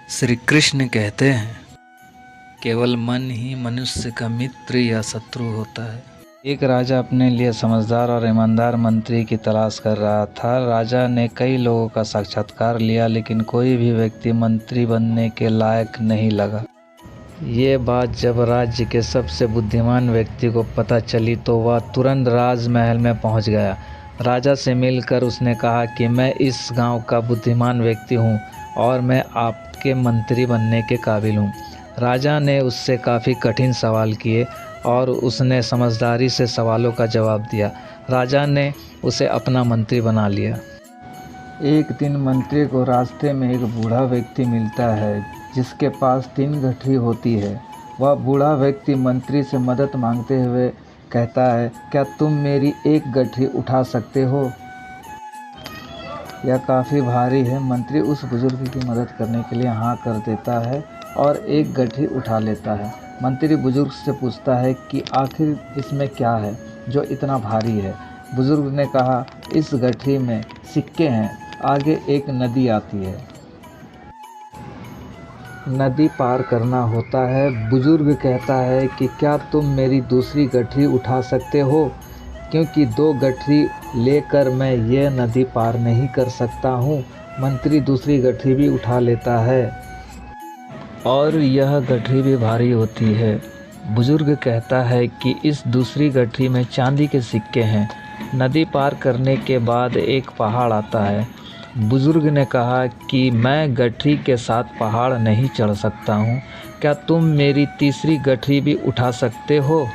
श्री कृष्ण कहते हैं, केवल मन ही मनुष्य का मित्र या शत्रु होता है। एक राजा अपने लिए समझदार और ईमानदार मंत्री की तलाश कर रहा था। राजा ने कई लोगों का साक्षात्कार लिया, लेकिन कोई भी व्यक्ति मंत्री बनने के लायक नहीं लगा। ये बात जब राज्य के सबसे बुद्धिमान व्यक्ति को पता चली तो वह तुरंत राजमहल में पहुंच गया। राजा से मिलकर उसने कहा कि मैं इस गांव का बुद्धिमान व्यक्ति हूं और मैं आपके मंत्री बनने के काबिल हूं। राजा ने उससे काफ़ी कठिन सवाल किए और उसने समझदारी से सवालों का जवाब दिया। राजा ने उसे अपना मंत्री बना लिया। एक दिन मंत्री को रास्ते में एक बूढ़ा व्यक्ति मिलता है जिसके पास 3 गठरी होती है। वह बूढ़ा व्यक्ति मंत्री से मदद मांगते हुए कहता है, क्या तुम मेरी एक गठरी उठा सकते हो? यह काफ़ी भारी है। मंत्री उस बुजुर्ग की मदद करने के लिए हाँ कर देता है और एक गठरी उठा लेता है। मंत्री बुजुर्ग से पूछता है कि आखिर इसमें क्या है जो इतना भारी है? बुजुर्ग ने कहा, इस गठरी में सिक्के हैं। आगे एक नदी आती है, नदी पार करना होता है। बुजुर्ग कहता है कि क्या तुम मेरी दूसरी गठरी उठा सकते हो, क्योंकि 2 गठरी लेकर मैं ये नदी पार नहीं कर सकता हूँ। मंत्री दूसरी गठरी भी उठा लेता है और यह गठरी भी भारी होती है। बुजुर्ग कहता है कि इस दूसरी गठरी में चांदी के सिक्के हैं। नदी पार करने के बाद एक पहाड़ आता है। बुजुर्ग ने कहा कि मैं गठरी के साथ पहाड़ नहीं चढ़ सकता हूँ। क्या तुम मेरी तीसरी गठरी भी उठा सकते हो?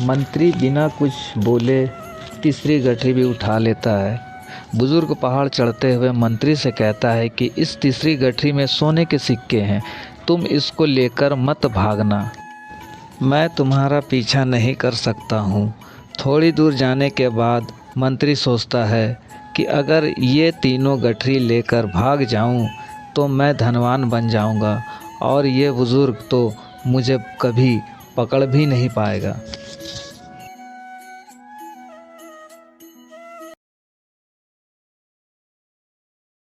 मंत्री बिना कुछ बोले तीसरी गठरी भी उठा लेता है। बुजुर्ग पहाड़ चढ़ते हुए मंत्री से कहता है कि इस तीसरी गठरी में सोने के सिक्के हैं, तुम इसको लेकर मत भागना। मैं तुम्हारा पीछा नहीं कर सकता हूँ। थोड़ी दूर जाने के बाद मंत्री सोचता है कि अगर ये तीनों गठरी लेकर भाग जाऊं तो मैं धनवान बन जाऊंगा और ये बुजुर्ग तो मुझे कभी पकड़ भी नहीं पाएगा।